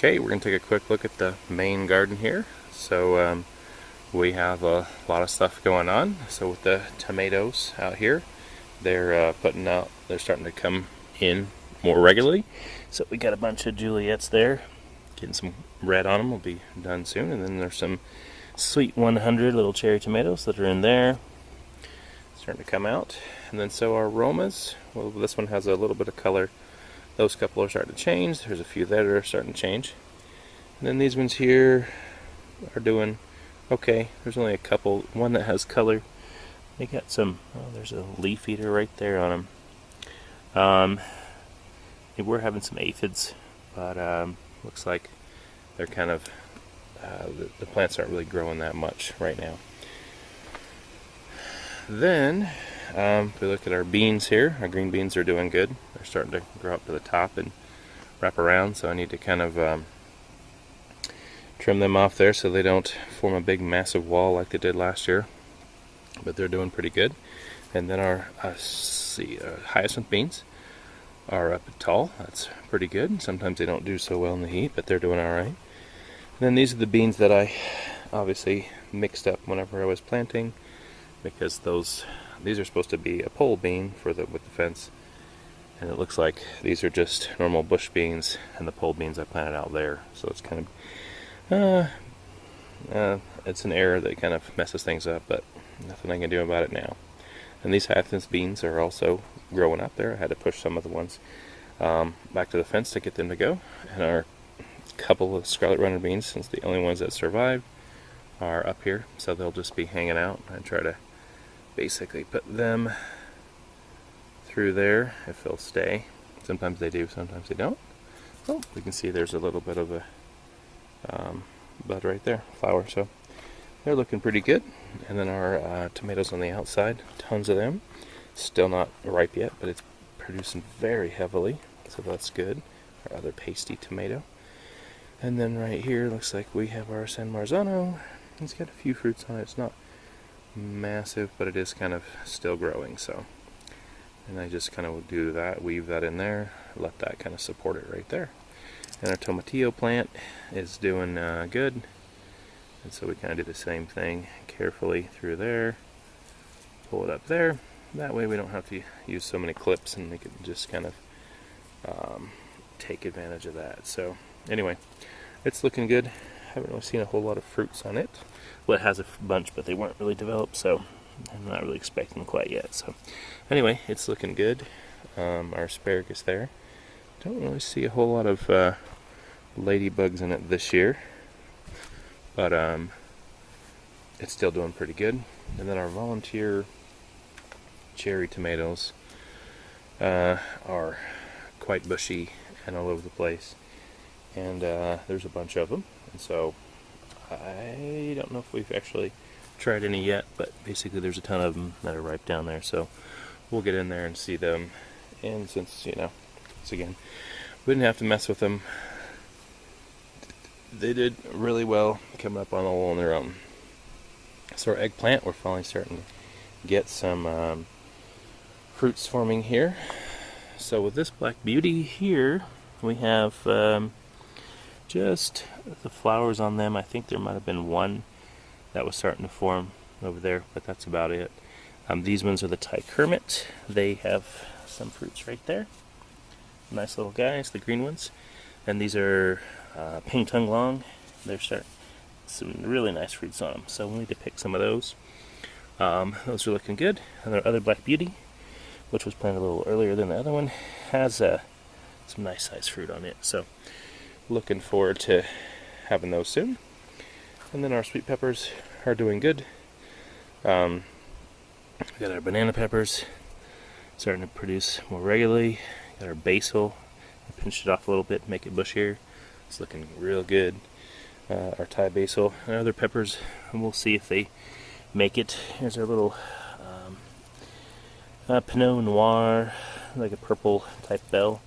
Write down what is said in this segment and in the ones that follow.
Okay, we're going to take a quick look at the main garden here. So we have a lot of stuff going on. So with the tomatoes out here, they're they're starting to come in more regularly. So we got a bunch of Juliets there, getting some red on them. Will be done soon. And then there's some Sweet 100 little cherry tomatoes that are in there, starting to come out. And then so our Romas. Well, this one has a little bit of color. Those couple are starting to change. There's a few that are starting to change. And then these ones here are doing okay. There's only a couple. One that has color. They got some, there's a leaf eater right there on them. We're having some aphids, but looks like they're kind of, the plants aren't really growing that much right now. Then, if we look at our beans here, our green beans are doing good. They're starting to grow up to the top and wrap around, so I need to kind of trim them off there so they don't form a big massive wall like they did last year. But they're doing pretty good. And then our hyacinth beans are up tall. That's pretty good. Sometimes they don't do so well in the heat, but they're doing alright. And then these are the beans that I obviously mixed up whenever I was planting, because these are supposed to be a pole bean with the fence, and it looks like these are just normal bush beans, and the pole beans I planted out there. So it's kind of it's an error that kind of messes things up, but nothing I can do about it now. And these hyacinth beans are also growing up there. I had to push some of the ones back to the fence to get them to go. And our couple of scarlet runner beans, since the only ones that survived, are up here, so they'll just be hanging out. I try to basically put them through there if they'll stay. Sometimes they do, sometimes they don't. Oh, we can see there's a little bit of a bud right there, flower, so they're looking pretty good. And then our tomatoes on the outside, tons of them. Still not ripe yet, but it's producing very heavily, so that's good. Our other pasty tomato. And then right here, looks like we have our San Marzano. It's got a few fruits on it. It's not massive, but it is kind of still growing, so. And I just kind of do that, weave that in there, let that kind of support it right there. And our tomatillo plant is doing good. And so we kind of do the same thing, carefully through there, pull it up there. That way we don't have to use so many clips, and we can just kind of take advantage of that. So anyway, it's looking good. Haven't really seen a whole lot of fruits on it. Well, it has a bunch, but they weren't really developed, so I'm not really expecting them quite yet. So anyway, it's looking good. Our asparagus there. Don't really see a whole lot of ladybugs in it this year, but it's still doing pretty good. And then our volunteer cherry tomatoes are quite bushy and all over the place, and there's a bunch of them. And so I don't know if we've actually tried any yet, but basically there's a ton of them that are ripe down there, so we'll get in there and see them. And since, once again, we didn't have to mess with them, they did really well coming up on the wall on their own. So our eggplant, we're finally starting to get some fruits forming here. So with this Black Beauty here, we have just the flowers on them. I think there might have been one that was starting to form over there, but that's about it. These ones are the Thai Kermit. They have some fruits right there. Nice little guys, the green ones. And these are Ping Tung Long. They're starting some really nice fruits on them, so we'll need to pick some of those. Those are looking good. And our other Black Beauty, which was planted a little earlier than the other one, has some nice size fruit on it. So looking forward to having those soon. And then our sweet peppers are doing good. We got our banana peppers starting to produce more regularly. Got our basil. I pinched it off a little bit, make it bushier. It's looking real good. Our Thai basil and other peppers, and we'll see if they make it. Here's our little Pinot Noir, like a purple type bell.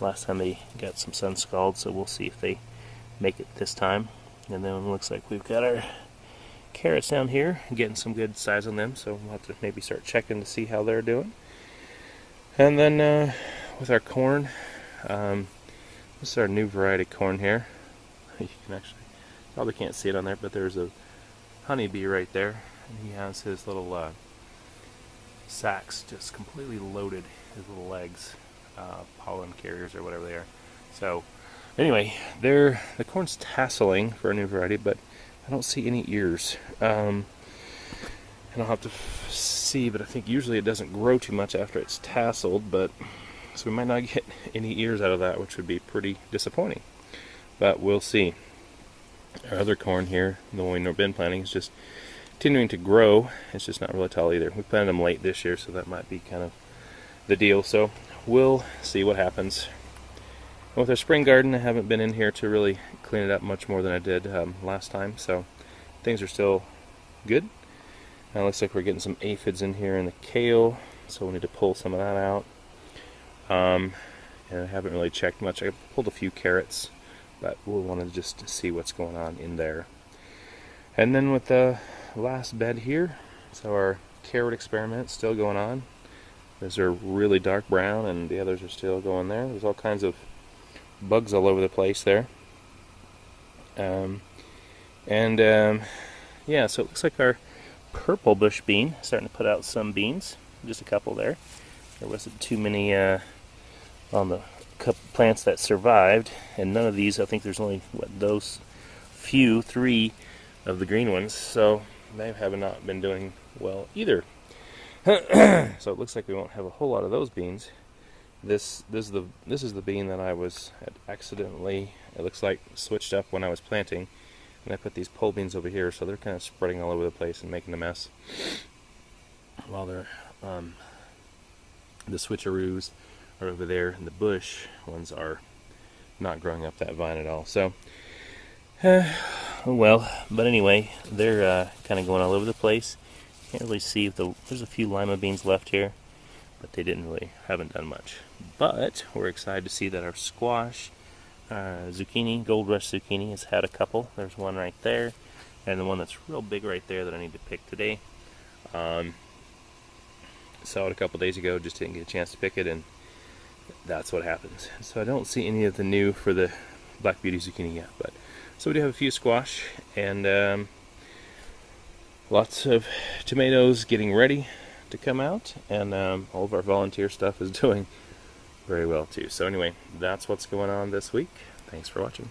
Last time they got some sun scald, so we'll see if they make it this time. And then it looks like we've got our carrots down here, getting some good size on them, so we'll have to maybe start checking to see how they're doing. And then with our corn, this is our new variety corn here. You can actually, probably can't see it on there, but there's a honeybee right there, and he has his little sacs just completely loaded, his little legs, pollen carriers or whatever they are. So anyway, the corn's tasseling for a new variety, but I don't see any ears. And I'll have to see, but I think usually it doesn't grow too much after it's tasseled, but so we might not get any ears out of that, which would be pretty disappointing. But we'll see. Our other corn here, the one we've been planting, is just continuing to grow. It's just not really tall either. We planted them late this year, so that might be kind of the deal. So we'll see what happens. And with our spring garden, I haven't been in here to really clean it up much more than I did last time, so things are still good. It looks like we're getting some aphids in here in the kale, so we need to pull some of that out. And I haven't really checked much. I pulled a few carrots, but we'll want to just see what's going on in there. And then with the last bed here, so our carrot experiment still going on. Those are really dark brown, and the others are still going there. There's all kinds of bugs all over the place there. Yeah, so it looks like our purple bush bean starting to put out some beans. Just a couple there. There wasn't too many on the plants that survived, and none of these, I think there's only those few, 3 of the green ones, so they have not been doing well either. So it looks like we won't have a whole lot of those beans. This is the bean that I had accidentally, it looks like, switched up when I was planting, and I put these pole beans over here, so they're kind of spreading all over the place and making a mess. While they're the switcheroos are over there, and the bush ones are not growing up that vine at all. So, well, but anyway, they're kind of going all over the place. Can't really see if there's a few lima beans left here, but they haven't done much. But we're excited to see that our squash, zucchini, Gold Rush zucchini, has had a couple. There's one right there, and the one that's real big right there that I need to pick today. Saw it a couple days ago, just didn't get a chance to pick it, and that's what happens. So I don't see any of the new for the Black Beauty zucchini yet, but so we do have a few squash, and lots of tomatoes getting ready to come out, and all of our volunteer stuff is doing very well too. So anyway, that's what's going on this week. Thanks for watching.